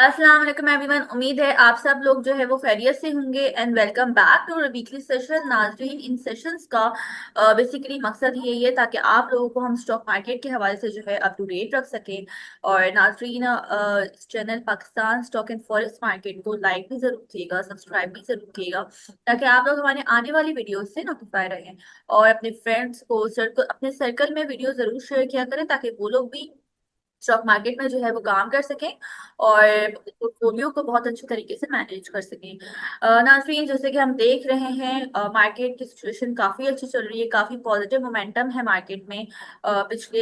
अस्सलाम वालेकुम एवरीवन। उम्मीद है आप सब लोग जो है वो खैरियत से होंगे and welcome back to weekly session. नाजरीन, इन सेशंस का बेसिकली मकसद यही है ताकि आप लोगों को हम स्टॉक मार्केट के हवाले से जो है अप टू डेट रख सकें। और नाजरीन, इस channel Pakistan stock and forex market को लाइक भी जरूर कीजिएगा, सब्सक्राइब भी जरूर कीजिएगा, ताकि आप लोग हमारे आने वाली वीडियो से नोटिफाई रहें। और अपने फ्रेंड्स को सर्कल, अपने सर्कल में वीडियो जरूर शेयर किया करें ताकि वो लोग भी स्टॉक मार्केट में जो है वो काम कर सकें और पोर्टफोलियो को बहुत अच्छे तरीके से मैनेज कर सकें। नाज़रीन, जैसे कि हम देख रहे हैं मार्केट की सिचुएशन काफ़ी अच्छी चल रही है, काफ़ी पॉजिटिव मोमेंटम है मार्केट में पिछले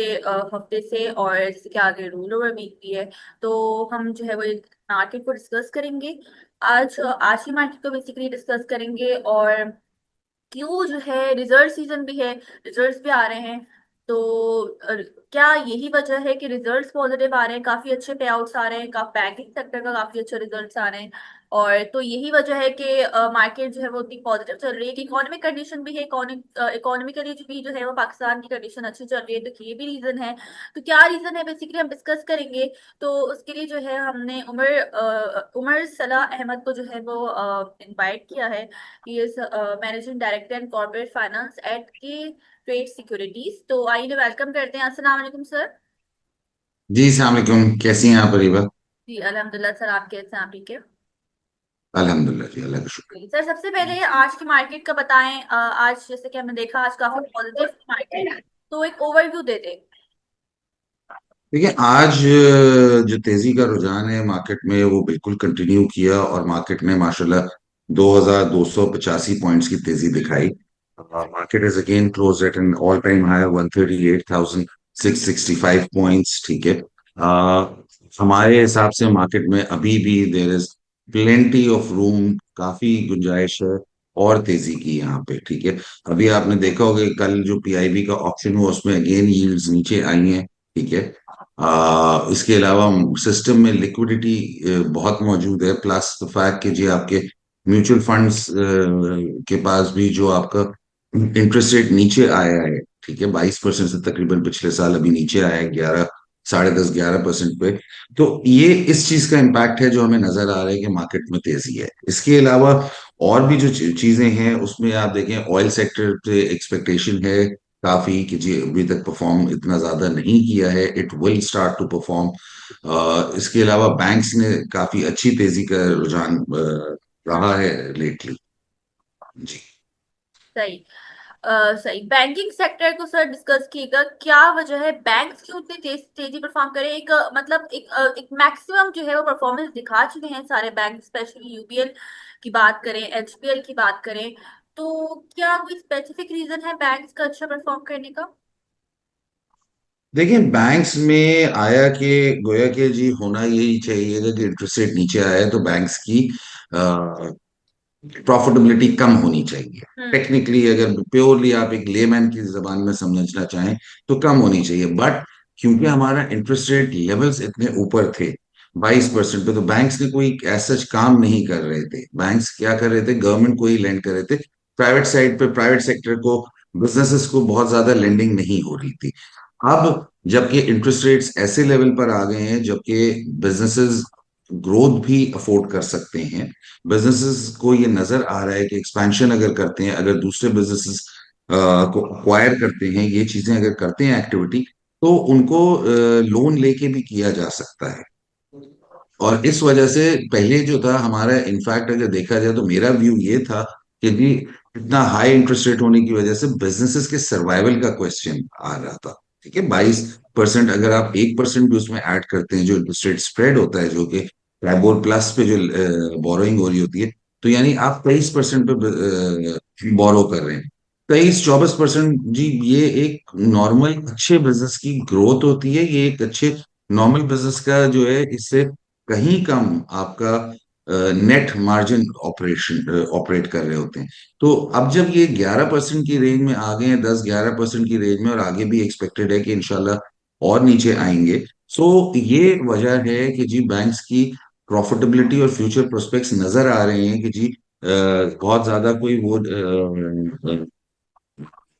हफ्ते से, और जैसे कि आगे रोल ओवर वीक भी है। तो हम जो है वो मार्केट को डिस्कस करेंगे। आज ही मार्केट को बेसिकली डिस्कस करेंगे। और क्यों जो है, रिजल्ट सीजन भी है, रिजल्ट्स भी आ रहे हैं। तो क्या यही वजह है कि रिजल्ट्स पॉजिटिव आ रहे हैं, काफी अच्छे पे आउट्स आ रहे हैं, बैंकिंग सेक्टर का काफी अच्छे रिजल्ट्स आ रहे हैं। और तो यही वजह है कि मार्केट जो है वो उतनी पॉजिटिव चल रही है कि इकोनॉमिक कंडीशन भी है, इकोनॉमिकली भी जो है वो पाकिस्तान की कंडीशन अच्छी चल रही है। तो ये भी रीजन है। तो क्या रीजन है बेसिकली हम डिस्कस करेंगे। तो उसके लिए जो है हमने उमर सलाह अहमद को जो है वो इनवाइट किया है। He is managing director and corporate finance at K trade securities. तो आइए वेलकम करते हैं। अस्सलाम वालेकुम सर। जी सलाम अलैकुम। कैसी हैं आप अरीबा? जी अल्हम्दुलिल्लाह सर, आप कैसे हैं? आप ठीक है? अल्हम्दुलिल्लाह जी, अल्लाह का शुक्र। सर, सबसे पहले आज की मार्केट का बताएं। आज जैसे कि हमने देखा आज काफी पॉजिटिव मार्केट, तो एक ओवरव्यू दे दें। देखिए आज जो तेजी का रुझान है मार्केट में वो बिल्कुल कंटिन्यू किया और मार्केट ने माशाल्लाह 2285 पॉइंट्स की तेजी दिखाई। Market is again close at an all time high 138,665 points. ठीक है। हमारे हिसाब से मार्केट में अभी भी there is plenty of room, काफी गुंजाइश है और तेजी की यहाँ पे। ठीक है। अभी आपने देखा होगा कि कल जो पीआईबी का ऑप्शन हुआ उसमें अगेन यील्ड्स नीचे आई हैं। ठीक है। इसके अलावा सिस्टम में लिक्विडिटी बहुत मौजूद है, प्लस द फैक्ट कि जी आपके म्यूचुअल फंड्स के पास भी जो आपका इंटरेस्ट रेट नीचे आया है। ठीक है, 22% से तकरीबन पिछले साल अभी नीचे आया है 11, 10.5, 11% पे। तो ये इस चीज का इम्पैक्ट है जो हमें नजर आ रहा है कि मार्केट में तेजी है। इसके अलावा और भी जो चीजें हैं उसमें आप देखें, ऑयल सेक्टर पे एक्सपेक्टेशन है काफी कि जी अभी तक परफॉर्म इतना ज्यादा नहीं किया है, it will start to perform. इसके अलावा बैंक्स ने काफी अच्छी तेजी का रुझान रहा है लेटली। जी। सही। सही। बैंकिंग सेक्टर को सर डिस्कस कीजिएगा, क्या वजह है बैंक्स क्यों इतनी तेजी परफॉर्म करे। एक मतलब एक मैक्सिमम जो है वो परफॉर्मेंस दिखा चुके हैं सारे बैंक, स्पेशली यूबीएल की बात करें, एचबीएल की बात करें। तो क्या कोई स्पेसिफिक रीजन है बैंक्स का अच्छा परफॉर्म करने का? देखिए बैंक्स में आया कि गोया कि जी होना यही चाहिए कि इंटरेस्ट रेट नीचे आया है तो बैंक्स की प्रॉफिटेबिलिटी कम होनी चाहिए। हम्म। टेक्निकली अगर प्योरली आप एक लेमैन की जबान में समझना चाहें तो कम होनी चाहिए, बट क्योंकि हमारा इंटरेस्ट रेट लेवल्स इतने ऊपर थे 22% पे, तो बैंक्स ने कोई ऐसा काम नहीं कर रहे थे। बैंक्स क्या कर रहे थे, गवर्नमेंट को ही लेंड कर रहे थे। प्राइवेट साइड पे प्राइवेट सेक्टर को, बिजनेसेस को बहुत ज्यादा लेंडिंग नहीं हो रही थी। अब जबकि इंटरेस्ट रेट्स ऐसे लेवल पर आ गए हैं जबकि बिजनेसेस ग्रोथ भी अफोर्ड कर सकते हैं, बिजनेसेस को ये नजर आ रहा है कि एक्सपेंशन अगर करते हैं, अगर दूसरे बिजनेसेस को अक्वायर करते हैं, ये चीजें अगर करते हैं एक्टिविटी, तो उनको लोन लेके भी किया जा सकता है। और इस वजह से पहले जो था हमारा, इनफैक्ट अगर देखा जाए तो मेरा व्यू ये था कि जी इतना हाई इंटरेस्ट रेट होने की वजह से बिजनेसेस के सर्वाइवल का क्वेश्चन आ रहा था। ठीक है, 22%, अगर आप 1% भी उसमें ऐड करते हैं जो इंटरेस्ट रेट स्प्रेड होता है, जो कि ट्राइबोर प्लस पे जो बोरोइंग हो रही होती है, तो यानी आप 23% पे बोरो कर रहे हैं। 23-24%, जी ये एक नॉर्मल अच्छे बिजनेस की ग्रोथ होती है, ये एक अच्छे नॉर्मल बिजनेस का जो है इससे कहीं कम आपका नेट मार्जिन ऑपरेशन ऑपरेट कर रहे होते हैं। तो अब जब ये 11% की रेंज में आ गए हैं, 10-11% की रेंज में, और आगे भी एक्सपेक्टेड है कि इंशाल्लाह और नीचे आएंगे। सो ये वजह है कि जी बैंक्स की प्रॉफिटेबिलिटी और फ्यूचर प्रोस्पेक्ट्स नजर आ रहे हैं कि जी बहुत ज्यादा कोई वो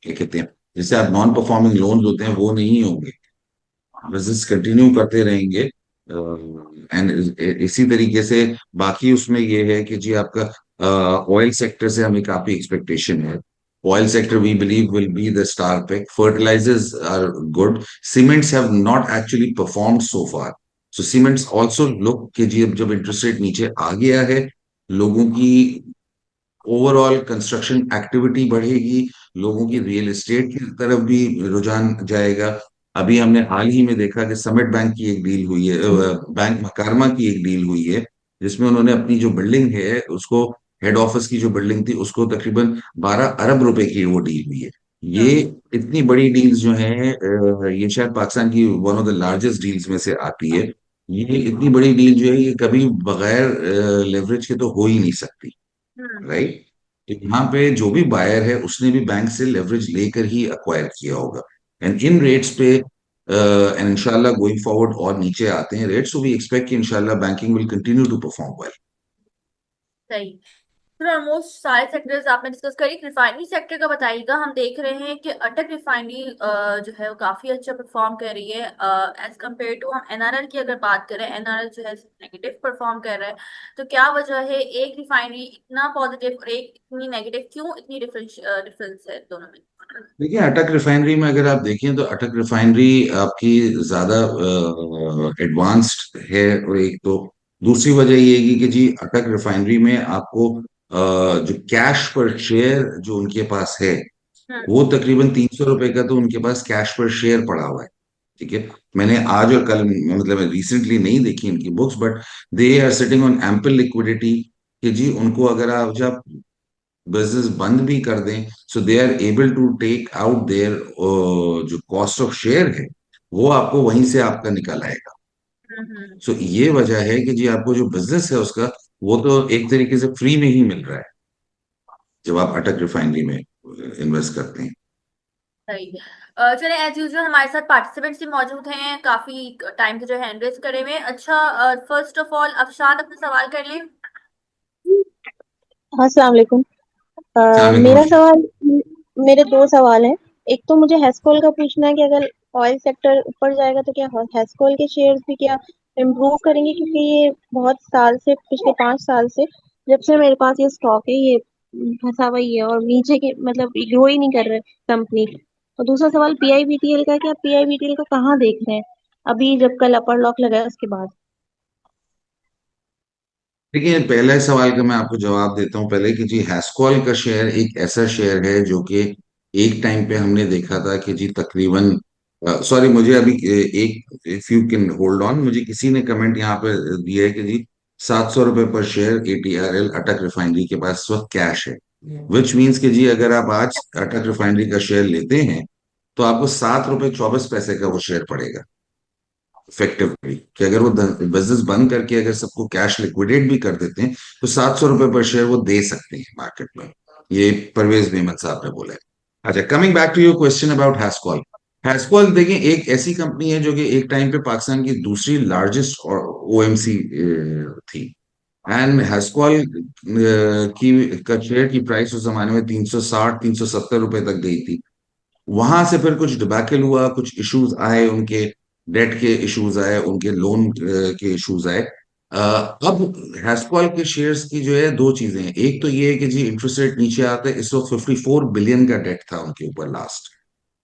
क्या कहते हैं, जैसे आप नॉन परफॉर्मिंग लोन्स होते हैं वो नहीं होंगे, बिजनेस कंटिन्यू करते रहेंगे। एंड इसी तरीके से बाकी उसमें ये है कि जी आपका ऑयल सेक्टर से हमें काफी एक्सपेक्टेशन है। Oil sector we believe will be the star pick. Fertilizers are good. Cements have not actually performed so far. So cements also look कि जी अब जब इंटरेस्ट रेट नीचे आ गया है, लोगों की ओवरऑल कंस्ट्रक्शन एक्टिविटी बढ़ेगी, लोगों की रियल एस्टेट की तरफ भी रुझान जाएगा। अभी हमने हाल ही में देखा कि समिट बैंक की एक डील हुई है, बैंक मकारमा की एक डील हुई है, जिसमें उन्होंने अपनी जो बिल्डिंग है उसको, हेड ऑफिस की जो बिल्डिंग थी उसको तकरीबन 12 अरब रुपए की वो डील हुई है। ये हम्म। इतनी बड़ी डील्स जो हैं, ये शायद पाकिस्तान की one of the largest deals में से आती है। ये इतनी बड़ी डील जो है ये कभी बगैर लेवरेज के तो हो ही नहीं सकती, हम्म। राइट? तो यहाँ पे जो भी बायर है उसने भी बैंक से लेवरेज लेकर ही अक्वायर किया होगा। एंड इन रेट्स पे एंड इंशाल्लाह गोइंग फॉरवर्ड और नीचे आते हैं रेट्स, सो वी एक्सपेक्ट कि इंशाल्लाह banking will continue to perform well. सही। फिर ऑलमोस्ट सारे सेक्टर्स आपने डिस्कस करी, रिफाइनरी सेक्टर का बताइएगा। हम देख रहे हैं कि अटक रिफाइनरी जो है वो काफी अच्छा परफॉर्म कर रही है एज कम्पेयर टू। हम एनआरएल की अगर बात करें, एनआरएल जो है नेगेटिव परफॉर्म कर रहा है। तो क्या वजह है, एक रिफाइनरी इतना पॉजिटिव और एक इतनी नेगेटिव, क्यों इतनी डिफरेंस डिफरेंस है दोनों में? देखिए अटक रिफाइनरी में अगर आप देखें तो अटक रिफाइनरी आपकी ज्यादा एडवांस्ड है। और एक तो दूसरी वजह ये है कि जी अटक रिफाइनरी में आपको जो कैश पर शेयर जो उनके पास है, हम्म। वो तकरीबन 300 रुपए का तो उनके पास कैश पर शेयर पड़ा हुआ है। ठीक है। मैंने आज और कल मतलब रिसेंटली नहीं देखी इनकी books, but they are sitting on ample liquidity. कि जी उनको अगर आप जब बिजनेस बंद भी कर दें, so they are able to take out their जो कॉस्ट ऑफ शेयर है, वो आपको वहीं से आपका निकल आएगा। हम्म। सो ये वजह है कि जी आपको जो बिजनेस है उसका, वो तो एक तरीके से फ्री में ही मिल रहा है जब आप अटक रिफाइनरी में इन्वेस्ट करते हैं। सही। चलिए, एज यूजुअल हमारे साथ पार्टिसिपेंट्स भी मौजूद हैं, काफी टाइम से जो हैंड रेज करे हुए हैं। अच्छा, फर्स्ट ऑफ ऑल अफशान अपना सवाल कर लें। हाँ, अस्सलाम वालेकुम। सलाम। मेरा सवाल, मेरे दो सवाल हैं। एक तो मुझे हेस्कोल का पूछना है कि अगर ऑयल सेक्टर ऊपर जाएगा तो क्या हेस्कोल के शेयर्स भी क्या इम्प्रूव करेंगे, क्योंकि ये बहुत साल से, पिछले 5 साल से जब से मेरे पास ये स्टॉक है, ये फंसा हुआ ही है और नीचे के मतलब ग्रो ही नहीं कर रहे कंपनी। और दूसरा सवाल पीआईबीटीएल का है कि आप पीआईबीटीएल को कहाँ देख रहे हैं अभी, जब कल अपर लॉक लगा है उसके बाद। देखिए पहले सवाल का मैं आपको जवाब देता हूं पहले कि जी हैस्कॉल का शेयर एक ऐसा शेयर है जो कि एक टाइम पे हमने देखा था कि जी तकरीबन, सॉरी मुझे अभी एक, if you can hold on, मुझे किसी ने कमेंट यहाँ पे दिया है कि जी 700 रुपए पर शेयर एटीआरएल अटक रिफाइनरी के पास इस वक्त कैश है। विच मीन्स कि जी अगर आप आज अटक रिफाइनरी का शेयर लेते हैं तो आपको 7 रुपए 24 पैसे का वो शेयर पड़ेगा इफेक्टिवली। कि अगर वो बिजनेस बंद करके अगर सबको कैश लिक्विडेट भी कर देते हैं तो 700 रुपए पर शेयर वो दे सकते हैं मार्केट में। ये परवेज मेहमद साहब ने बोला है। अच्छा, coming back to your question about Hascol. Hascol देखिए एक ऐसी कंपनी है जो कि एक टाइम पे पाकिस्तान की दूसरी लार्जेस्ट ओएमसी थी। एंड हैस्कॉल की का शेयर की प्राइस उस जमाने में 360 370 रुपए तक गई थी। वहां से फिर कुछ डिबैकल हुआ, कुछ इश्यूज आए उनके, डेट के इश्यूज आए उनके, लोन के इश्यूज आए। अब हैस्कॉल के शेयर्स की जो है दो चीजें हैं। एक तो ये है कि जी इंटरेस्ट रेट नीचे आता है, इस वक्त 54 बिलियन का डेट था उनके ऊपर लास्ट।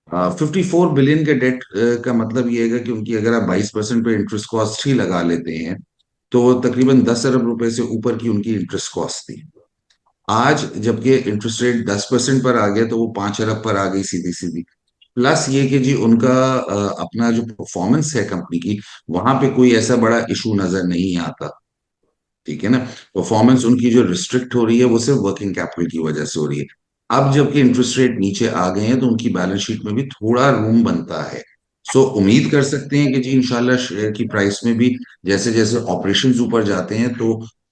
54 बिलियन के डेट का मतलब ये है कि उनकी अगर आप 22% पे इंटरेस्ट कॉस्ट ही लगा लेते हैं तो वो तकरीबन 10 अरब रुपए से ऊपर की उनकी इंटरेस्ट कॉस्ट थी। आज जबकि इंटरेस्ट रेट 10% पर आ गया तो वो 5 अरब पर आ गई सीधी सीधी। प्लस ये कि जी उनका अपना जो परफॉर्मेंस है कंपनी की, वहां पे कोई ऐसा बड़ा इशू नजर नहीं आता। ठीक है ना। परफॉर्मेंस उनकी जो रिस्ट्रिक्ट हो रही है वो सिर्फ वर्किंग कैपिटल की वजह से हो रही है। अब जबकि इंटरेस्ट रेट नीचे आ गए हैं तो उनकी बैलेंस शीट में भी थोड़ा रूम बनता है। सो उम्मीद कर सकते हैं कि जी इंशाल्लाह शेयर की प्राइस में भी जैसे जैसे ऑपरेशंस ऊपर जाते हैं तो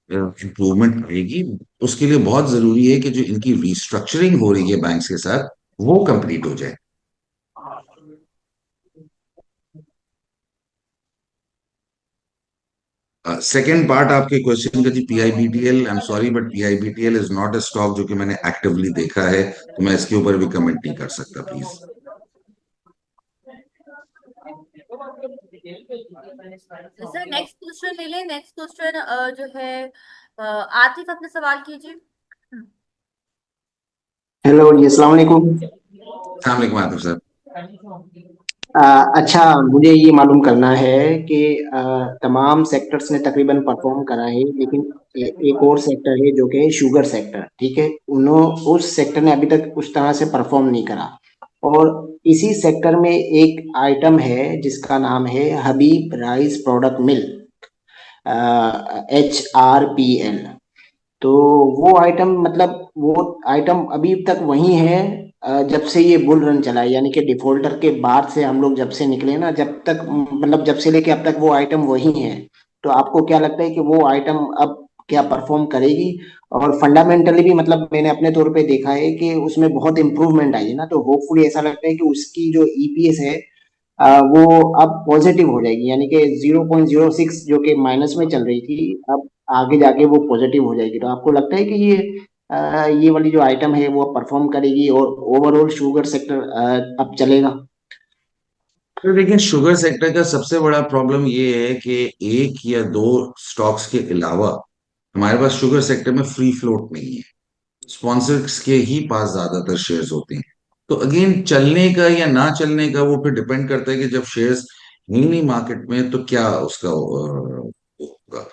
इम्प्रूवमेंट आएगी। उसके लिए बहुत जरूरी है कि जो इनकी रिस्ट्रक्चरिंग हो रही है बैंक्स के साथ वो कंप्लीट हो जाए। सेकेंड पार्ट आपके क्वेश्चन का जी PIBTL, I am sorry but PIBTL is not a stock जो कि मैंने एक्टिवली देखा है, तो मैं इसके ऊपर भी कमेंट नहीं कर सकता प्लीज। सर नेक्स्ट क्वेश्चन ले लें। नेक्स्ट क्वेश्चन जो है आतिफ अपना सवाल कीजिए। हेलो जी, अस्सलाम वालेकुम। अस्सलाम वालेकुम आतिफ सर। अच्छा, मुझे ये मालूम करना है कि तमाम सेक्टर्स ने तकरीबन परफॉर्म करा है, लेकिन एक और सेक्टर है जो कि है शुगर सेक्टर। ठीक है, उस सेक्टर ने अभी तक उस तरह से परफॉर्म नहीं करा। और इसी सेक्टर में एक आइटम है जिसका नाम है हबीब राइस प्रोडक्ट मिल, HRPL। तो वो आइटम, मतलब वो आइटम अभी तक वही है जब से ये बुल रन चला है, यानी कि डिफॉल्टर के बाद से हम लोग जब से निकले ना, जब तक मतलब जब से लेके अब तक वो आइटम वही है। तो आपको क्या लगता है कि वो आइटम अब क्या परफॉर्म करेगी? और फंडामेंटली भी मतलब मैंने अपने तौर पे देखा है कि उसमें बहुत इंप्रूवमेंट आई है ना, तो होपफुली ऐसा लगता है कि उसकी जो ईपीएस है वो अब पॉजिटिव हो जाएगी, यानी कि 0.06 जो कि माइनस में चल रही थी, अब आगे जाके वो पॉजिटिव हो जाएगी। तो आपको लगता है कि ये वाली जो आइटम है वो परफॉर्म करेगी और ओवरऑल शुगर सेक्टर अब चलेगा? तो देखिए, शुगर सेक्टर का सबसे बड़ा प्रॉब्लम ये है कि एक या दो स्टॉक्स के अलावा हमारे पास शुगर सेक्टर में फ्री फ्लोट नहीं है। स्पॉन्सर्स के ही पास ज्यादातर शेयर्स होते हैं। तो अगेन, चलने का या ना चलने का वो फिर डिपेंड करता है कि जब शेयर्स है नहीं मार्केट में तो क्या उसका होगा।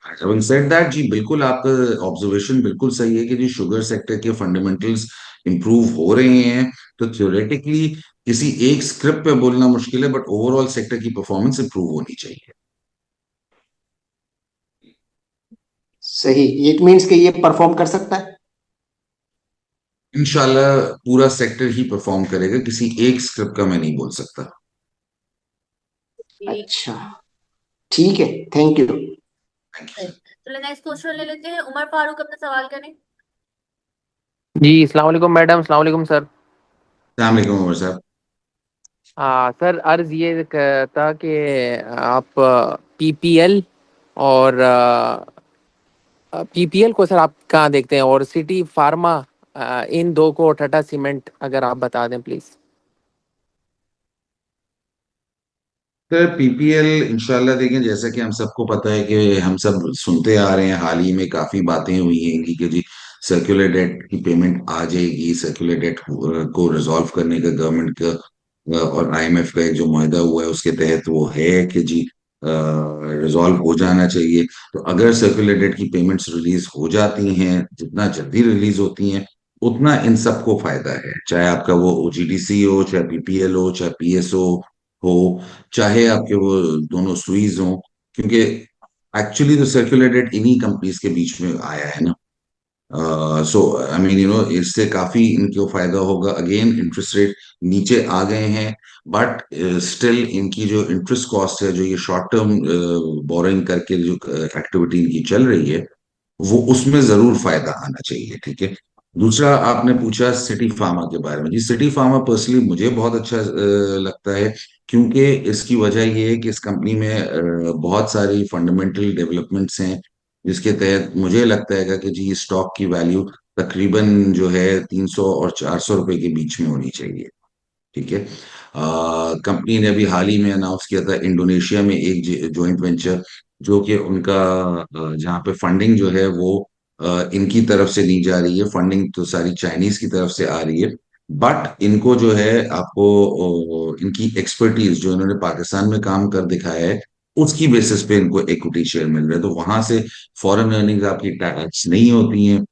हैविंग सेड दैट, जी बिल्कुल आपका ऑब्जर्वेशन बिल्कुल सही है कि जी शुगर सेक्टर के फंडामेंटल्स इंप्रूव हो रहे हैं। तो थ्योरेटिकली किसी एक स्क्रिप्ट पे बोलना मुश्किल है, बट ओवरऑल सेक्टर की परफॉर्मेंस इंप्रूव होनी चाहिए। सही, इट मीन्स कि ये परफॉर्म कर सकता है। इंशाल्लाह पूरा सेक्टर ही परफॉर्म करेगा, किसी एक स्क्रिप्ट का मैं नहीं बोल सकता। ठीक अच्छा, ठीक है, थैंक यू। थैंक यू है। सर। चलो नेक्स्ट क्वेश्चन ले लेते हैं। उमर फारूक अपना सवाल करें। जी अस्सलाम वालेकुम मैडम, अस्सलाम वालेकुम सर। अस्सलाम वालेकुम उमर साहब। सर अर्ज ये था कि आप पीपीएल और पीपीएल को सर आप कहाँ देखते हैं, और सिटी फार्मा, इन दो को, टाटा सीमेंट, अगर आप बता दें प्लीज। सर पीपीएल इंशाल्लाह देखें, जैसा कि हम सबको पता है कि हम सब सुनते आ रहे हैं, हाल ही में काफी बातें हुई हैं कि जी सर्कुलर डेट की पेमेंट आ जाएगी। सर्कुलर डेट को रिजॉल्व करने का गवर्नमेंट का और आईएमएफ का एक जो मुआहदा हुआ है उसके तहत वो है कि जी रिजॉल्व हो जाना चाहिए। तो अगर सर्कुलर डेट की पेमेंट्स रिलीज हो जाती हैं, जितना जल्दी रिलीज होती हैं उतना इन सबको फायदा है, चाहे आपका वो ओजीडीसी हो, चाहे पीपीएल हो, चाहे पीएसओ हो, चाहे आपके वो दोनों सुईज हो। क्योंकि एक्चुअली तो सर्कुलर डेट इन्हीं कंपनीज के बीच में आया है ना। सो आई मीन इससे काफी इनको फायदा होगा। अगेन इंटरेस्ट रेट नीचे आ गए हैं, बट स्टिल इनकी जो इंटरेस्ट कॉस्ट है, जो ये शॉर्ट टर्म बोरिंग करके जो एक्टिविटी इनकी चल रही है, वो उसमें जरूर फायदा आना चाहिए। ठीक है। दूसरा आपने पूछा सिटी फार्मा के बारे में। जी सिटी फार्मा पर्सनली मुझे बहुत अच्छा लगता है, क्योंकि इसकी वजह ये है कि इस कंपनी में बहुत सारी फंडामेंटल डेवलपमेंट्स हैं, जिसके तहत मुझे लगता है कि जी स्टॉक की वैल्यू तकरीबन जो है 300 और 400 रुपए के बीच में होनी चाहिए। ठीक है। कंपनी ने अभी हाल ही में अनाउंस किया था इंडोनेशिया में एक जॉइंट वेंचर, जो कि उनका जहाँ पे फंडिंग जो है वो इनकी तरफ से नहीं जा रही है, फंडिंग तो सारी चाइनीज की तरफ से आ रही है। बट इनको जो है आपको इनकी एक्सपर्टीज जो इन्होंने पाकिस्तान में काम कर दिखाया है, उसकी बेसिस पे इनको इक्विटी शेयर मिल रहा है। तो वहां से फॉरेन अर्निंग्स आपकी टैक्स नहीं होती हैं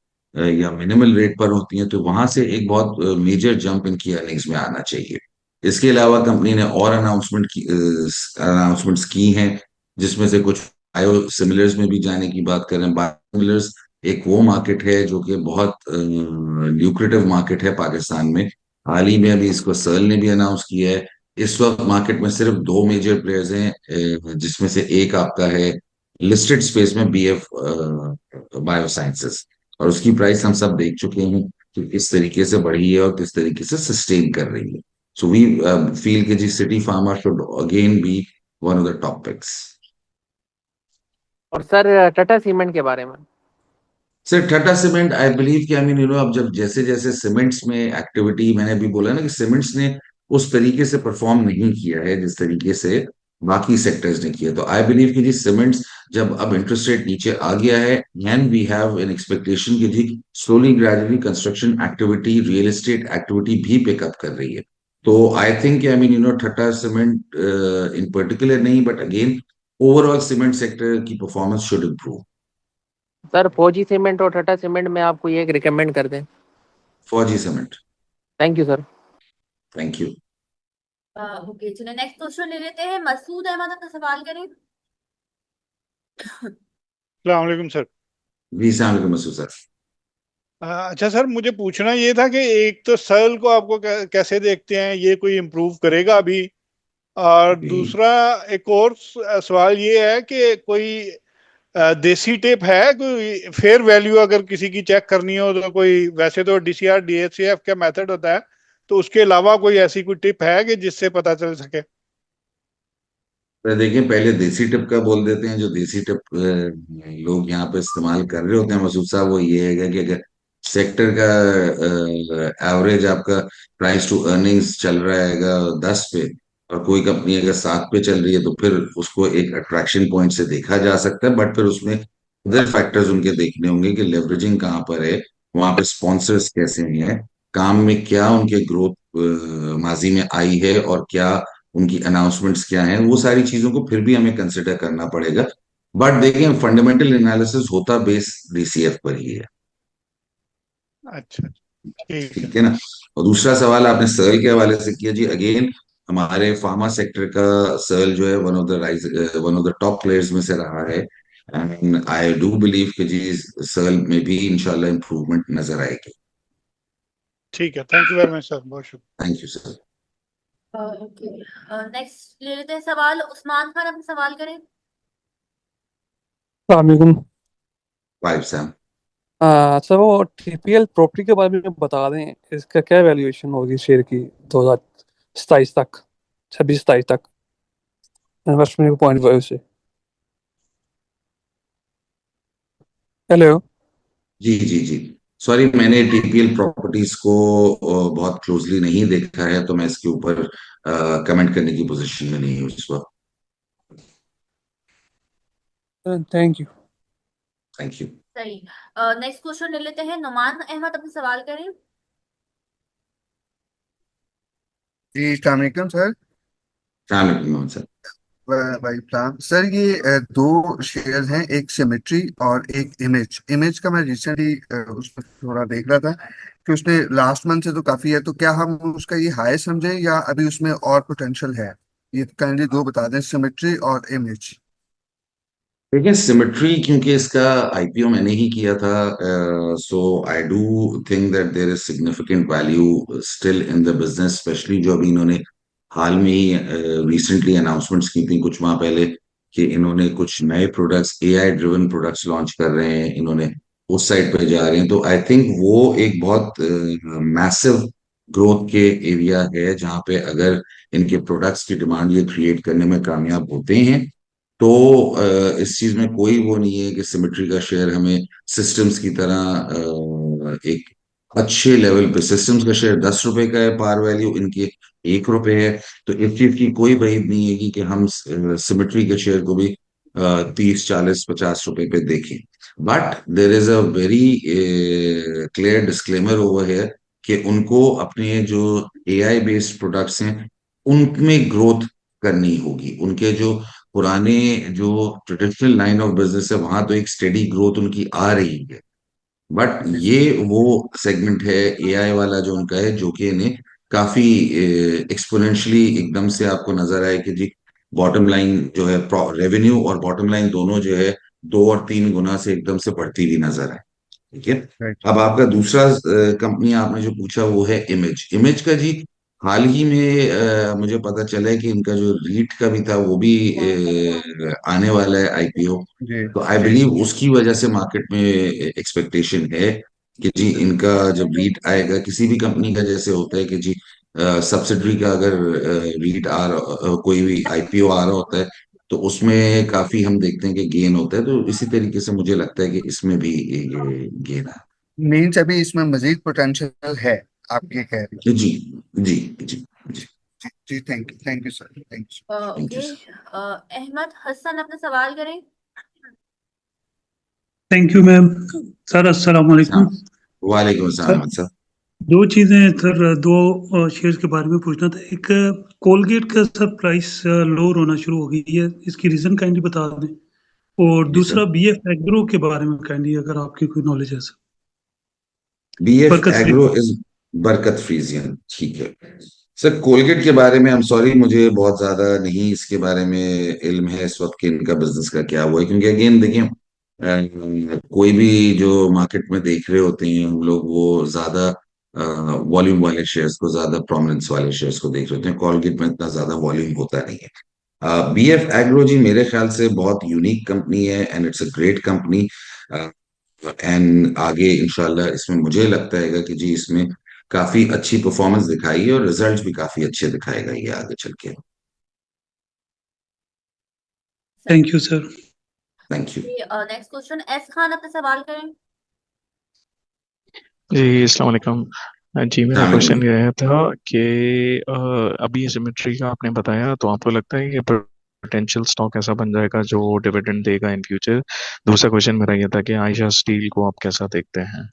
या मिनिमल रेट पर होती हैं, तो वहां से एक बहुत मेजर जंप इनकी अर्निंग्स में आना चाहिए। इसके अलावा कंपनी ने और अनाउंसमेंट्स की हैं, जिसमें से कुछ बायो सिमिलर्स में भी जाने की बात कर रहे हैं। बायो सिमिलर्स एक वो मार्केट है जो कि बहुत ल्यूक्रेटिव मार्केट है पाकिस्तान में। हाल ही में अभी इसको सर्ल ने भी अनाउंस किया है। इस वक्त मार्केट में सिर्फ दो मेजर प्लेयर्स हैं, जिसमें से एक आपका है लिस्टेड स्पेस में बीएफ बायोसाइंसेस, और उसकी प्राइस हम सब देख चुके हैं कि किस तरीके से बढ़ी है और किस तरीके से सस्टेन कर रही है। सो वी फील कि जी Citi Pharma should again be one of the top picks. और सर टाटा सीमेंट के बारे में। Sir Thatta Cement I believe कि आई मीन अब जब जैसे जैसे सीमेंट्स में एक्टिविटी, मैंने अभी बोला ना कि सीमेंट्स ने उस तरीके से परफॉर्म नहीं किया है जिस तरीके से बाकी सेक्टर्स ने किया। तो आई बिलीव कि जी सीमेंट्स, जब अब इंटरेस्ट रेट नीचे आ गया है and we have an expectation कि जी slowly gradually construction activity, real estate activity भी पिकअप कर रही है। तो I think, I mean Thatta Cement in particular नहीं, but again overall cement sector की performance should improve. Sir Fauji Cement और टाटा सीमेंट में आपको ये एक रिकमेंड कर दें। फौजी cement. Thank you sir. Thank you. Okay, चलिए नेक्स्ट क्वेश्चन ले लेते हैं। मसूद अहमद अपना सवाल करें। अस्सलाम वालेकुम सर। जी सलाम मसूद सर। अच्छा सर, मुझे पूछना ये था कि एक तो सल को आपको कैसे देखते हैं, ये कोई इम्प्रूव करेगा अभी? और जी दूसरा एक और सवाल ये है कि कोई देसी टेप है, कोई फेयर वैल्यू अगर किसी की चेक करनी हो तो? कोई वैसे तो डीसीआर डीएचसीएफ का मेथड होता है, तो उसके अलावा कोई ऐसी कोई टिप है कि जिससे पता चल सके? तो देखिए, पहले देसी टिप का बोल देते हैं। जो देसी टिप लोग यहाँ पे इस्तेमाल कर रहे होते हैं मसूद साहब, वो ये है कि अगर सेक्टर का एवरेज आपका प्राइस टू अर्निंग्स चल रहा है 10 पे, और कोई कंपनी अगर 7 पे चल रही है, तो फिर उसको एक अट्रैक्शन पॉइंट से देखा जा सकता है। बट फिर उसमें अदर फैक्टर्स उनके देखने होंगे कि लेवरेजिंग कहाँ पर है, वहां पे स्पॉन्सर्स कैसे हैं, काम में क्या उनके ग्रोथ माजी में आई है, और क्या उनकी अनाउंसमेंट्स क्या हैं, वो सारी चीजों को फिर भी हमें कंसिडर करना पड़ेगा। बट देखिए, फंडामेंटल एनालिसिस होता बेस डीसीएफ पर ही है। अच्छा, ठीक है। ठीक है ना। और दूसरा सवाल आपने सर्ल के हवाले से किया, जी अगेन हमारे फार्मा सेक्टर का सर्ल जो है one of the top players में से रहा है। एंड आई डू बिलीव कि जी सर्ल में भी इंशाल्लाह इम्प्रूवमेंट नजर आएगी। ठीक है, thank you very much sir, बहुत शुक्रिया। Thank you sir. Okay, next ले लेते हैं सवाल। उस्मान खान अपना सवाल करें। वालेकुम। वाइफ साहब। सर वो टीपीएल प्रॉपर्टी के बारे में बता दें, इसका क्या वैल्यूएशन होगी शेयर की 2027 तक, 26-27 तक, इन्वेस्टमेंट पॉइंट ऑफ व्यू से? हेलो। जी जी जी। सॉरी, मैंने टीपीएल प्रॉपर्टीज को बहुत क्लोजली नहीं देखा है, तो मैं इसके ऊपर कमेंट करने की पोजीशन में नहीं हूँ इस वक्त। Thank you. Thank you. सही। नेक्स्ट क्वेश्चन ले लेते हैं। नुमान अहमद अपना सवाल करें। जी अस्सलाम वालेकुम सर। सलाम सर। भाई साहब सर, ये दो शेयर्स हैं, एक सिमेट्री और एक इमेज। इमेज का मैं रिसेंटली उसमें थोड़ा देख रहा था कि उसने लास्ट मंथ से तो काफी है, तो क्या हम उसका ये हाई समझें या अभी उसमें और पोटेंशियल है? ये काइंडली दो बता दें, सिमेट्री और इमेज। देखिए, सिमेट्री क्योंकि इसका आईपीओ मैंने ही किया था, so I do think that there is significant value still in the business, especially जो अभी इन्होंने हाल में ही रिसेंटली अनाउंसमेंट्स की थी कुछ माह पहले, कि इन्होंने कुछ नए products, AI driven products launch कर रहे हैं, इन्होंने उस साइड पे जा रहे हैं। तो आई थिंक वो एक बहुत मैसिव ग्रोथ के एरिया है, जहाँ पे अगर इनके प्रोडक्ट्स की डिमांड ये क्रिएट करने में कामयाब होते हैं, तो इस चीज में कोई वो नहीं है कि सिमेट्री का शेयर हमें सिस्टम्स की तरह एक अच्छे लेवल पे, सिस्टम्स का शेयर 10 रुपए का है पार वैल्यू, इनके 1 रुपए है। तो इस चीज की कोई वरीद नहीं है कि हम सिमेट्री के शेयर को भी 30, 40, 50 रुपए पे देखें। But there is a very clear disclaimer over here कि उनको अपने जो एआई बेस्ड प्रोडक्ट्स हैं उनमें ग्रोथ करनी होगी। उनके जो पुराने, जो ट्रेडिशनल लाइन ऑफ बिजनेस है, वहां तो एक स्टेडी ग्रोथ उनकी आ रही है। बट ये वो सेगमेंट है एआई वाला जो उनका है, जो कि इन्हें काफी एक्सपोनेंशियली एकदम से आपको नजर आए कि जी बॉटम लाइन जो है, रेवेन्यू और बॉटम लाइन दोनों जो है 2 और 3 गुना से एकदम से बढ़ती हुई नजर आए। ठीक है। राइट। अब आपका दूसरा कंपनी आपने जो पूछा वो है इमेज। इमेज का जी हाल ही में मुझे पता चला है कि इनका जो रीट का भी था वो भी आने वाला है आईपीओ। जी तो आई जी। बिलीव उसकी वजह से मार्केट में एक्सपेक्टेशन है कि जी इनका जब रीट आएगा, किसी भी कंपनी का जैसे होता है कि जी सब्सिडरी का अगर रीट कोई भी आईपीओ आ रहा होता है, तो उसमें काफी हम देखते हैं कि गेन होता है। तो इसी तरीके से मुझे लगता है कि इसमें भी ये गेन है। मीन्स अभी इसमें मजीद पोटेंशियल है, आप ये कह रही जी जी जी जी। जी thank you sir, thank you. Thank you okay, sir. Ahmed Hasan अपना सवाल करें। Thank you ma'am. सर अस्सलाम वालेकुम। वालेकुम सर अस्सलाम सर। दो चीज़ें सर, दो शेयर्स के बारे में पूछना था। एक, कोलगेट का सर प्राइस लोअर होना शुरू हो गई है, इसकी रीज़न काइंडली बता दें। और जी दूसरा सर। बीएफ एग्रो के बारे में काइंडली, अगर आपकी कोई नॉलेज है सर। बीएफ बरकत एग्रो फ्री। इज बरकत फ्रीजियन, ठीक है। सर कोलगेट के बारे में, आई एम सॉरी, मुझे बहुत ज्यादा नहीं इसके बारे में इल्म है इस वक्त कि इनका बिजनेस का क्या हुआ है, क्योंकि अगेन देखिए, कोई भी जो मार्केट में देख रहे होते हैं हम लोग, वो ज्यादा वॉल्यूम वाले शेयर्स को, ज्यादा प्रोमिनेंस वाले शेयर्स को देख रहे होते हैं। कोलगेट में इतना ज्यादा वॉल्यूम होता नहीं है। बीएफ एग्रो जी मेरे ख्याल से बहुत यूनिक कंपनी है, and it's a great company. And आगे इंशाल्लाह इसमें मुझे लगता है कि जी इसमें काफी अच्छी परफॉर्मेंस दिखाई है, और रिजल्ट्स भी काफी अच्छे दिखाएगा ये आगे चल के। Thank you sir. Thank you. Next question, S Khan अपना सवाल करें। जी अस्सलाम वालेकुम। जी मेरा सलाम क्वेश्चन अलैकुम। यह था कि अभी सिमेट्री का आपने बताया, तो आपको लगता है कि पोटेंशियल स्टॉक ऐसा बन जाएगा जो डिविडेंड देगा इन फ्यूचर? दूसरा क्वेश्चन मेरा यह था कि आयशा स्टील को आप कैसा देखते हैं?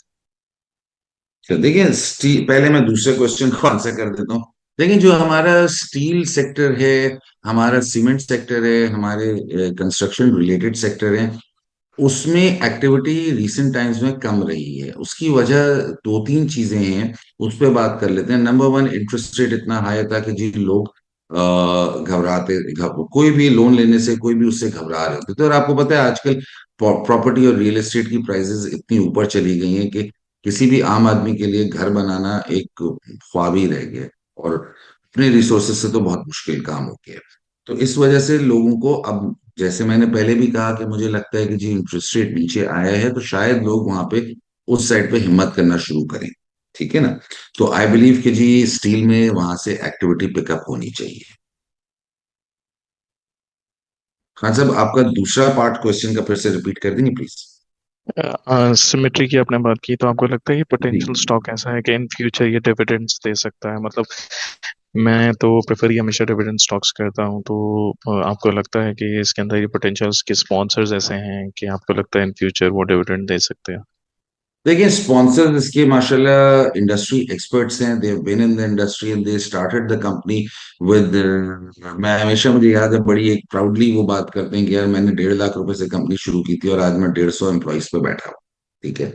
तो देखिए, स्टील, पहले मैं दूसरे क्वेश्चन को आंसर कर देता हूँ। देखिए, जो हमारा स्टील सेक्टर है, हमारा सीमेंट सेक्टर है, हमारे कंस्ट्रक्शन रिलेटेड सेक्टर है, उसमें एक्टिविटी रिसेंट टाइम्स में कम रही है। उसकी वजह दो तीन चीजें हैं, उस पर बात कर लेते हैं। नंबर वन, इंटरेस्ट रेट इतना हाई था कि जी लोग कोई भी लोन लेने से, कोई भी उससे घबरा रहे होते थे। और आपको पता है आजकल प्रॉपर्टी और रियल एस्टेट की प्राइसेस इतनी ऊपर चली गई हैं कि किसी भी आम आदमी के लिए घर बनाना एक ख्वाब ही रह गया है, और अपने रिसोर्सेज से तो बहुत मुश्किल काम हो गया है। तो इस वजह से लोगों को अब, जैसे मैंने पहले भी कहा कि मुझे लगता है कि जी इंटरेस्ट रेट नीचे आया है, तो शायद लोग वहां पे उस साइड पे हिम्मत करना शुरू करें। ठीक है ना? तो आई बिलीव कि जी स्टील में वहां से एक्टिविटी पिकअप होनी चाहिए। खान साहब, आपका दूसरा पार्ट क्वेश्चन का फिर से रिपीट कर देंगे प्लीज? सिमेट्री की आपने बात की, तो आपको लगता है ये जी। पोटेंशियल स्टॉक ऐसा है कि इन फ्यूचर ये डिविडेंड्स दे सकता है? मतलब मैं तो प्रेफर ही हमेशा डिविडेंड स्टॉक्स करता हूँ, तो आपको लगता है कि इसके अंदर ये पोटेंशियल के स्पॉन्सर्स ऐसे हैं कि आपको लगता है इन फ्यूचर वो डिविडेंड दे सकते हैं? देखिए, स्पॉन्सर्स इसके माशाल्लाह इंडस्ट्री एक्सपर्ट्स हैं। They been in the industry and they started the company with, मैं हमेशा, मुझे याद है, बड़ी एक प्राउडली वो बात करते हैं कि यार मैंने 1.5 लाख रुपए से कंपनी शुरू की थी और आज मैं 150 एम्प्लॉइज पे बैठा हूँ। ठीक है?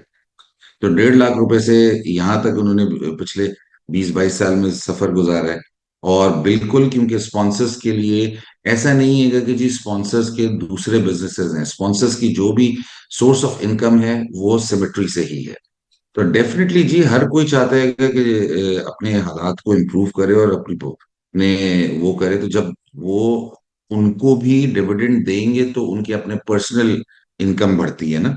तो 1.5 लाख रुपए से यहाँ तक उन्होंने पिछले 20-22 साल में सफर गुजारा है। और बिल्कुल, क्योंकि स्पॉन्सर्स के लिए ऐसा नहीं है कि जी स्पॉन्सर्स के दूसरे बिजनेसेस हैं, स्पॉन्सर्स की जो भी सोर्स ऑफ इनकम है वो सिमेट्री से ही है। तो डेफिनेटली जी हर कोई चाहता है कि अपने हालात को इम्प्रूव करे और अपने वो करे। तो जब वो उनको भी डिविडेंड देंगे तो उनकी अपने पर्सनल इनकम बढ़ती है ना।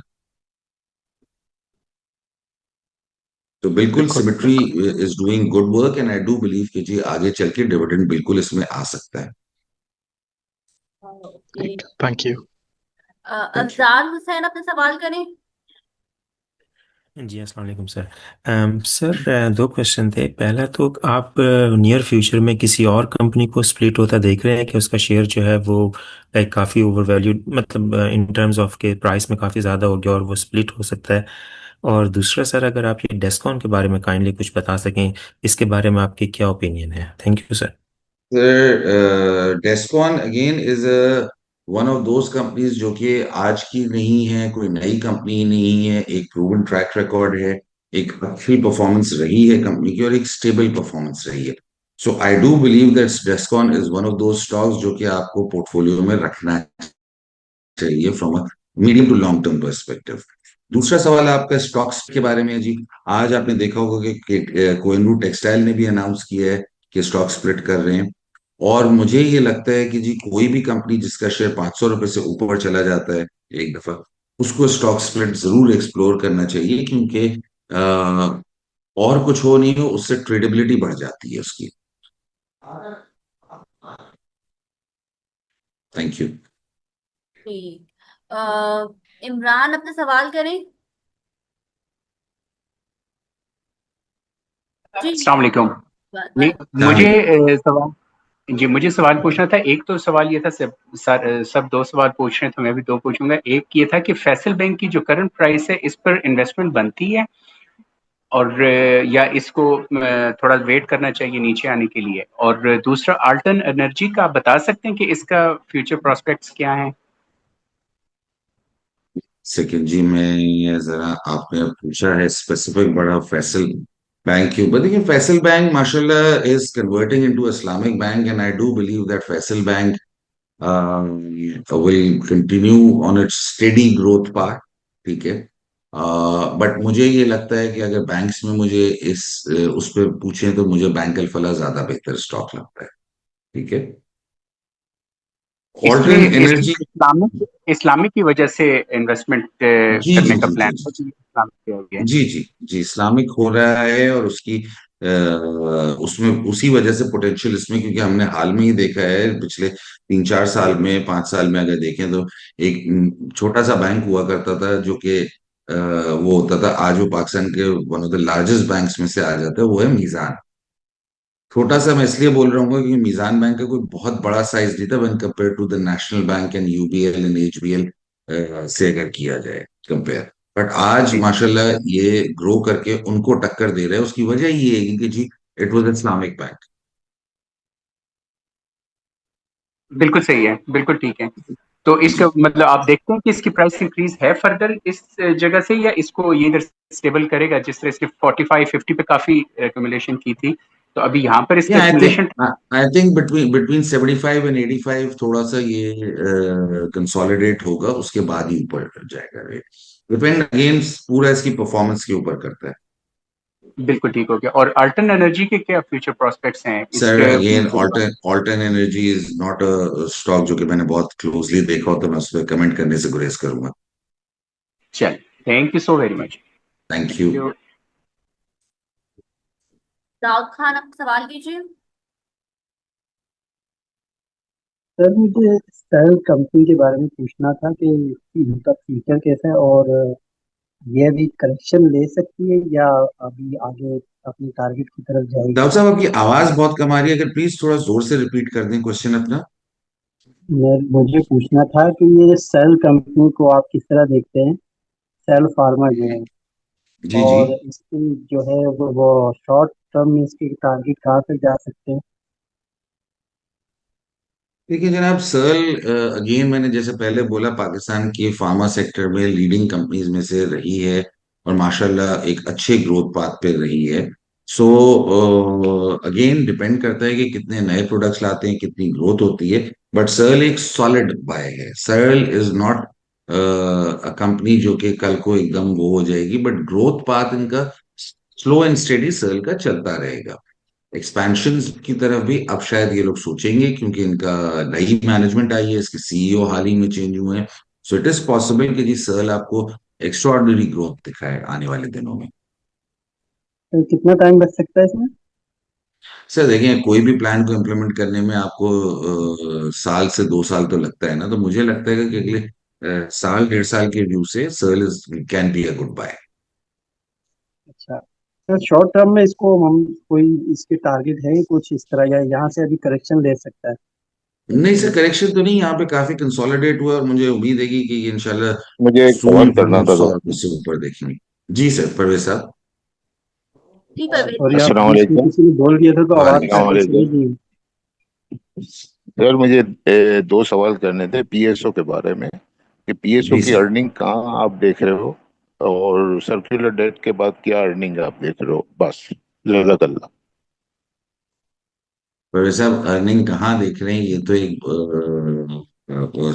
तो बिल्कुल बिल्कुल सिमेट्री बिल्कुल। Is doing good work, and I do believe कि जी आगे चल के डिविडेंड बिल्कुल इसमें आ सकता है। Okay, thank you. Thank you. Afzal Hussain अपना सवाल करें। जी अस्सलाम वालेकुम सर। सर दो क्वेश्चन थे। पहला तो आप नियर फ्यूचर में किसी और कंपनी को स्प्लिट होता देख रहे हैं कि उसका शेयर जो है वो लाइक काफ़ी ओवर वैल्यूड, मतलब इन टर्म्स ऑफ के प्राइस में काफ़ी ज़्यादा हो गया और वो स्प्लिट हो सकता है? और दूसरा सर, अगर आप ये डेस्कॉन के बारे में काइंडली कुछ बता सकें, इसके बारे में आपकी क्या ओपिनियन है? Thank you sir. Descon again is one of those companies जो कि आज की नहीं है, कोई नई कंपनी नहीं है, एक प्रूवन ट्रैक रिकॉर्ड है, एक अच्छी परफॉर्मेंस रही है कंपनी की, और एक स्टेबल परफॉर्मेंस रही है। So I do believe that Descon is one of those stocks जो कि आपको पोर्टफोलियो में रखना चाहिए from a medium to long term perspective. दूसरा सवाल आपका स्टॉक्स के बारे में है जी। आज आपने देखा होगा कि कोहिनूर टेक्सटाइल ने भी अनाउंस किया है कि स्टॉक स्प्लिट कर रहे हैं। और मुझे ये लगता है कि जी कोई भी कंपनी जिसका शेयर 500 रुपए से ऊपर चला जाता है एक दफा, उसको स्टॉक स्प्लिट जरूर एक्सप्लोर करना चाहिए, क्योंकि और कुछ हो नहीं हो, उससे ट्रेडेबिलिटी बढ़ जाती है उसकी। Thank you. ठीक, इमरान अपना सवाल करें। जी, अस्सलाम वालेकुम। बात नहीं, बात। मुझे सवाल जी, मुझे सवाल पूछना था। एक तो सवाल ये था, सब दो सवाल पूछ रहे हैं तो मैं भी दो पूछूंगा। एक ये था कि फैसल बैंक की जो करंट प्राइस है, इस पर इन्वेस्टमेंट बनती है और या इसको थोड़ा वेट करना चाहिए नीचे आने के लिए? और दूसरा, आल्टर्न एनर्जी का आप बता सकते हैं कि इसका फ्यूचर प्रोस्पेक्ट्स क्या हैं? सेकंड जी, मैं जरा, आपने पूछा है स्पेसिफिक बड़ा फैसल बैंक के ऊपर। देखिए, फैसल बैंक माशाल्लाह is converting into Islamic bank, and I do believe that Faisal bank will continue on its steady growth path। ठीक है। बट मुझे ये लगता है कि अगर बैंक्स में मुझे उस पर पूछें तो मुझे बैंक अल्फला ज्यादा बेहतर स्टॉक लगता है। ठीक है। ऑल्टर्न इसमें एनर्जी। इस्लामिक की वजह से इन्वेस्टमेंट जी जी करने का जी प्लान जी है कि इस्लामिक हो गया? जी जी जी, इस्लामिक हो रहा है, और उसकी उसमें उसी वजह से पोटेंशियल इसमें, क्योंकि हमने हाल में ही देखा है पिछले 3-4 साल में, 5 साल में अगर देखें तो एक छोटा सा बैंक हुआ करता था जो कि वो होता था, आज वो पाकिस्तान के one of the largest banks में से आ जाता है, वो है मीजान। छोटा सा मैं इसलिए बोल रहा हूँ क्योंकि मीजान बैंक का कोई बहुत बड़ा साइज नहीं था when compare to the national bank and UBL and HBL से अगर किया जाए कंपेयर। बट आज जी, माशाल्लाह ये ग्रो करके उनको टक्कर दे रहा है। उसकी वजह ये है कि जी, इट वाज इस्लामिक बैंक। बिल्कुल सही है, बिल्कुल ठीक है। तो इसका जी, मतलब आप देखते हैं कि इसकी प्राइस इंक्रीज है फर्दर इस जगह से, या इसको ये इधर स्टेबल करेगा? जिस तरह इसके 45-50 पे काफी एक्यूमुलेशन की थी, तो अभी यहाँ पर इसका या accumulation? I think between between 75 and 85 थोड़ा सा ये कंसोलिडेट होगा, उसके बाद ही ऊपर जाएगा रेट। डिपेंड अगेन पूरा इसकी परफॉर्मेंस के ऊपर करता है। बिल्कुल ठीक हो गया। और अल्टर्न एनर्जी के क्या फ्यूचर प्रोस्पेक्ट्स हैं सर इसके? Again, Altern energy is not a stock जो कि मैंने बहुत क्लोजली देखा हो, तो मैं उस पर कमेंट करने से गुरेज करूंगा। चल, thank you so very much. Thank thank you. You. Dawood Khan, आप सवाल कीजिए। सर मुझे सेल कंपनी के बारे में पूछना था कि इनका फ्यूचर कैसा है, और ये अभी करेक्शन ले सकती है या अभी आगे अपने टारगेट की तरफ जाएगी? दाऊद साहब, आपकी आवाज बहुत कम आ रही है, अगर प्लीज थोड़ा जोर से रिपीट कर दें क्वेश्चन अपना। मुझे पूछना था कि ये सेल कंपनी को आप किस तरह देखते हैं, सेल फार्मा जो है, जी जी। और इसकी जो है वो शॉर्ट टर्म में इसके टारगेट कहाँ तक जा सकते हैं? देखिए जनाब, सर्ल अगेन मैंने जैसे पहले बोला, पाकिस्तान के फार्मा सेक्टर में लीडिंग कंपनीज में से रही है, और माशाल्लाह एक अच्छे ग्रोथ पाथ पे रही है। सो अगेन डिपेंड करता है कि कितने नए प्रोडक्ट्स लाते हैं, कितनी ग्रोथ होती है। बट सर्ल एक सॉलिड बाय है। Searle is not a company जो कि कल को एकदम वो हो जाएगी, बट ग्रोथ पाथ इनका स्लो एंड स्टेडी सर्ल का चलता रहेगा। एक्सपेंशन की तरफ भी अब शायद ये लोग सोचेंगे, क्योंकि इनका नई मैनेजमेंट आई है, इसके सीईओ हाल ही में चेंज हुए हैं। सो इट इज पॉसिबल कि जी सर्ल आपको एक्स्ट्रॉर्डिनरी ग्रोथ दिखाए आने वाले दिनों में। तो कितना टाइम लग सकता है इसमें? सर देखिए, कोई भी प्लान को इम्प्लीमेंट करने में आपको साल से 2 साल तो लगता है ना, तो मुझे लगता है कि अगले साल 1.5 साल के व्यू से Searle is can be a good buy. अच्छा सर, शॉर्ट टर्म में इसको हम कोई इसके टारगेट है कुछ इस तरह, या यहाँ से अभी करेक्शन ले सकता है? नहीं सर, करेक्शन तो नहीं, यहाँ पे काफी कंसोलिडेट हुआ, और मुझे उम्मीद है कि ये इंशाल्लाह मुझे एक सून सवाल करना था 100 जरा। से ऊपर देखेंगे। जी सर, परवेज साहब। जी परवेज सॉरी, जी। आप अस्सलाम बीच में वालेकुम। किसी ने बोल दिया था तो आवाज वालेकुम अस्सलाम काफी वालेकुम। सुनी नहीं। सर मुझे दो सवाल करने थे पीएसओ के बारे में, कि पीएसओ जी की सर। अर्निंग कहाँ आप देख रहे हो, और सर्कुलर डेट के बाद क्या अर्निंग आप देख रहे हो, बस जज़ाकल्लाह। परवेज साहब, अर्निंग कहाँ देख रहे हैं, ये तो एक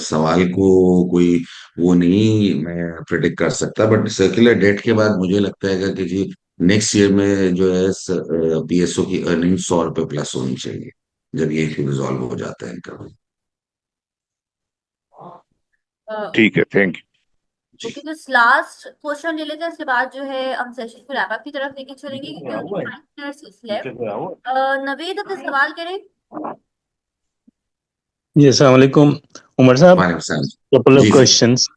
सवाल को कोई वो नहीं मैं प्रिडिक्ट कर सकता, बट सर्कुलर डेट के बाद मुझे लगता है कि जी नेक्स्ट ईयर में जो है पीएसओ की अर्निंग 100 रुपये प्लस होनी चाहिए, जब ये इशू रिजॉल्व हो जाता है इनका। ठीक है, थैंक यू। ओके, तो लास्ट क्वेश्चन ले लेते हैं, इसके बाद जो है हम सेशन को रैप अप की तरफ लेके चलेंगे क्योंकि ओनली 5 मिनट्स लेफ्ट। नवेद, अपने सवाल करें। जी अस्सलाम वालेकुम उमर साहब, वालेकुम सलाम। कपल ऑफ जी sir. Questions.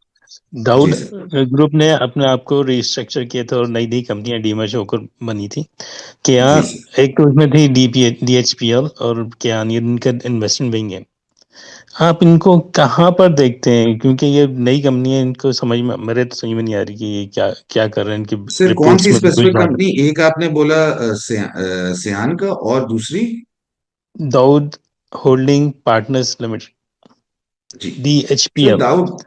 Dawood ji sir. Group ने अपने आप को रिस्ट्रक्चर किया था और नई नई कंपनियां डीमर्ज होकर बनी थी क्या? जी सर। एक तो उसमें थी डीएचपीएल और क्या इनका इन्वेस्टमेंट विंग है। आप इनको कहाँ पर देखते हैं, क्योंकि ये नई कंपनी है, इनको समझ में मेरे तो समझ में नहीं आ रही कि ये क्या क्या कर रहे हैं। इनकी सर कौन रिपोर्ट्स सी में भी कुछ स्पेसिफिक डाल कंपनी? एक आपने बोला सियान का, और दूसरी? दाऊद होल्डिंग पार्टनर्स लिमिटेड, जी सर। डीएचपीएल। दाऊद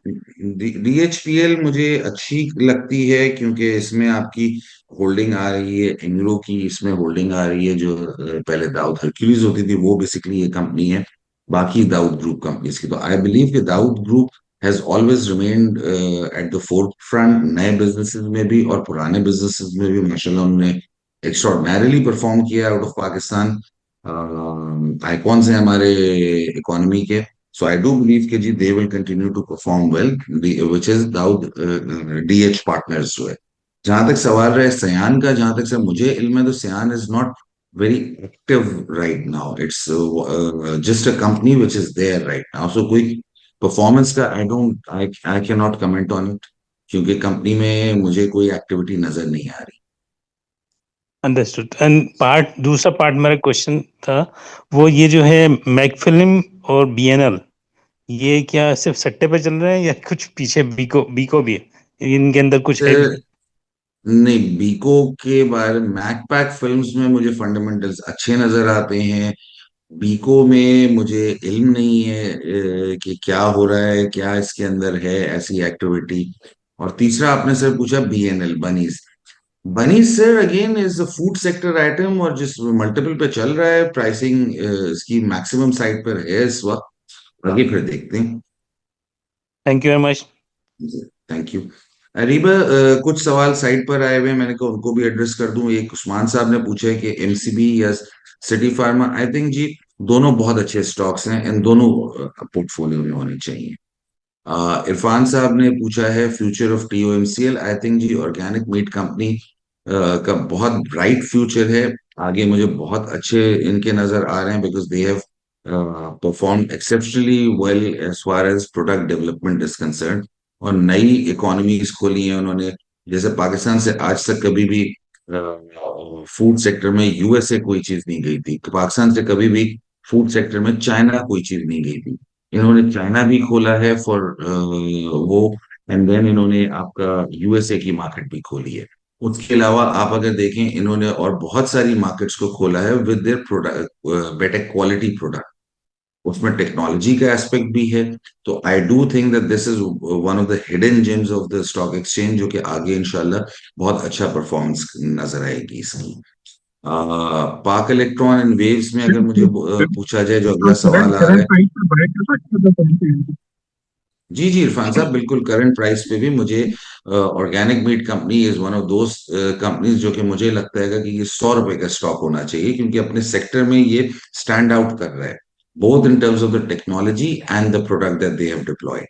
डीएचपीएल मुझे अच्छी लगती है, क्योंकि इसमें आपकी होल्डिंग आ रही है एंग्रो की, इसमें होल्डिंग आ रही है जो पहले दाऊद हरक्यूलिस होती थी, वो बेसिकली ये कंपनी है। बाकी दाऊद ग्रुप कंपनीज की तो आई बिलीव कि Dawood group has always remained at the forefront, नए बिजनेसेस में भी और पुराने बिजनेसेस में भी माशाल्लाह उन्होंने एक्स्ट्रॉर्डिनरीली परफॉर्म किया आउट ऑफ पाकिस्तान। आइकॉन्स हैं हमारे इकोनॉमी के। So I do believe कि जी they will continue to perform well, which is Daud DH Partners जो है। जहां तक सवाल रहे सयान का, जहां तक सर मुझे इल्म है, तो Sayan is not very active right now. It's just a company which is there right now. So कोई परफॉर्मेंस का I can not comment on it, क्योंकि कंपनी में मुझे कोई एक्टिविटी नजर नहीं आ रही। अंडरस्टूड। एंड दूसरा पार्ट मेरा क्वेश्चन था, वो ये जो है मैकफिल्म और बीएनएल, ये क्या सिर्फ सट्टे पे चल रहे हैं या कुछ पीछे बीको बीको भी है, इनके अंदर कुछ है भी? सर नहीं, बीको के बारे में मैकपैक फिल्म्स में मुझे फंडामेंटल्स अच्छे नजर आते हैं। बीको में मुझे इल्म नहीं है कि क्या हो रहा है, क्या इसके अंदर है ऐसी एक्टिविटी। और तीसरा आपने सर पूछा BNL bunnies. Bunnies sir again is a food sector item, और जिस मल्टीपल पे चल रहा है, प्राइसिंग इसकी मैक्सिमम साइड पर है इस वक्त। आगे फिर देखते हैं। Thank you very much. Thank you. Areeba, कुछ सवाल साइड पर आए हुए हैं, मैंने कहा उनको भी एड्रेस कर दूं। एक उस्मान साहब ने पूछा है कि एमसीबी या सिटी फार्मा। आई थिंक जी दोनों बहुत अच्छे स्टॉक्स हैं, इन दोनों पोर्टफोलियो में होने चाहिए। इरफान साहब ने पूछा है future of TOMCL. I think जी ऑर्गेनिक मीट कंपनी का बहुत ब्राइट फ्यूचर है। आगे मुझे बहुत अच्छे इनके नजर आ रहे हैं, because they have perform exceptionally well as far as product development is concern. और नई इकोनॉमीज खोली हैं उन्होंने। जैसे पाकिस्तान से आज तक कभी भी फूड सेक्टर में यूएसए कोई चीज नहीं गई थी, पाकिस्तान से कभी भी फूड सेक्टर में चाइना कोई चीज नहीं गई थी। इन्होंने चाइना भी खोला है फॉर वो, एंड देन इन्होंने आपका यूएसए की मार्केट भी खोली है। उसके अलावा आप अगर देखें, इन्होंने और बहुत सारी मार्केट्स को खोला है with their product, better quality product. उसमें टेक्नोलॉजी का एस्पेक्ट भी है। तो आई do think that this is one of the hidden gems of the stock exchange, जो कि आगे इंशाल्लाह बहुत अच्छा परफॉर्मेंस नजर आएगी इसकी। पाक इलेक्ट्रॉन एंड वेव्स में अगर मुझे पूछा जाए, जो अगला सवाल करंट आ रहा करंट है। प्राइस पे बाय कर सकते हो तो कौन सी? जी जी इरफान साहब, बिल्कुल करंट प्राइस पे भी मुझे organic meat company is one of those companies जो कि मुझे लगता है कि ये 100 रुपए का स्टॉक होना चाहिए, क्योंकि अपने सेक्टर में ये स्टैंड आउट कर रहा है, both in terms of the technology and the product that they have deployed.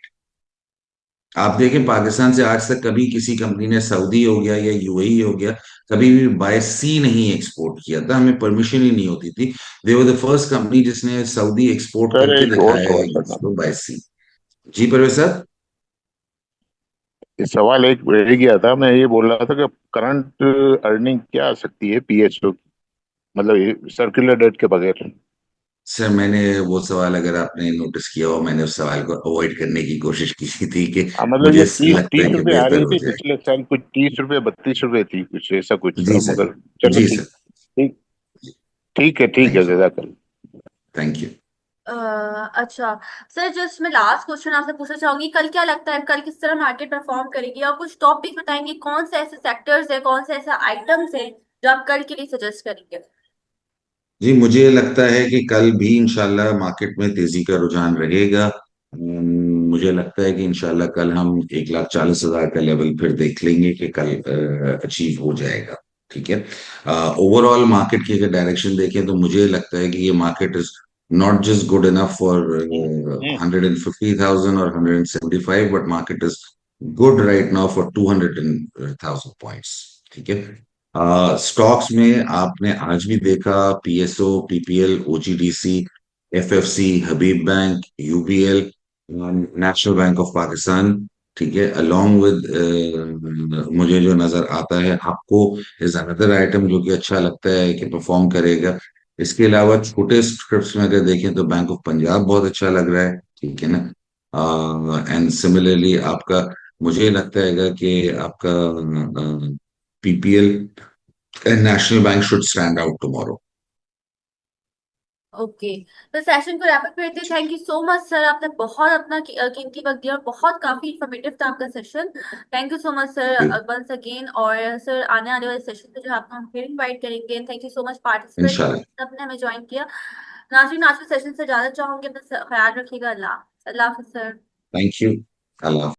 आप देखें पाकिस्तान से आज तक कभी किसी कंपनी ने, सऊदी हो गया या यूएई हो गया, कभी भी बाय सी नहीं एक्सपोर्ट किया था, हमें परमिशन ही नहीं होती थी। दे वर द फर्स्ट कंपनी जिसने सऊदी एक्सपोर्ट सर करके एक और दिखाया सवाल है करना था। बाय सी। जी परवेज सर। इस सवाल एक रह गया था, मैं ये बोल रहा था कि करंट अर्निंग क्या आ सकती है पीएचओ की, मतलब सर्कुलर डेट के बगैर। सर मैंने वो सवाल, अगर आपने नोटिस किया हो, मैंने उस सवाल को अवॉइड करने की कोशिश की थी कि मतलब मुझे ये तीस लगता है तीस कि रुपए आ बेहतर रही हो थी जाए। पिछले साल, कुछ 30 रुपए 32 रुपए थी, कुछ ऐसा कुछ जी था, सर। मगर चलो जी ठीक। सर। ठीक ठीक है थैंक यू। जजाकल्ला। Thank you. अच्छा सर, जस्ट मैं लास्ट क्वेश्चन आपसे पूछना चाहूंगी, कल क्या लगता है कल किस तरह मार्केट परफॉर्म करेगी, और कुछ टॉपिक बताएंगे कौन से ऐसे सेक्टर्स है, कौन से ऐसे आइटम्स है जो आप कल के लिए सजेस्ट करेंगे? जी मुझे लगता है कि कल भी इंशाल्लाह मार्केट में तेजी का रुझान रहेगा। मुझे लगता है कि इंशाल्लाह कल हम 1,40,000 का लेवल फिर देख लेंगे कि कल अचीव हो जाएगा। ठीक है। ओवरऑल मार्केट की अगर डायरेक्शन देखें, तो मुझे लगता है कि ये market is not just good enough for 150,000 और 175, but market is good right now for 200,000 points. ठीक है। स्टॉक्स में आपने आज भी देखा, PSO, PPL, OGDC, FFC, Habib bank, UBL, national bank of Pakistan, ठीक है, अलोंग विद मुझे जो नजर आता है आपको इज अनदर आइटम जो कि अच्छा लगता है कि परफॉर्म करेगा। इसके अलावा छोटे स्क्रिप्ट्स में अगर देखें तो बैंक ऑफ पंजाब बहुत अच्छा लग रहा है, ठीक है ना। एंड सिमिलरली आपका, मुझे लगता है कि आपका PPL and national bank should stand out tomorrow. Okay, तो सेशन को रैप अप करते हैं। Thank you so much sir, आपने बहुत अपना कीमती वक्त दिया और बहुत काफी इंफॉर्मेटिव था आपका session. Thank you so much sir once again. और सर आने वाले सेशन पे जो है आपको हम फिर इनवाइट करेंगे। Thank you so much participant इंशाल्लाह। सबने हमें ज्वाइन किया। नाज़रीन, आज के सेशन से ज्यादा चाहूंगी, अपना ख्याल रखिएगा। अल्लाह हाफिज़ सर। Thank you. अल्लाह।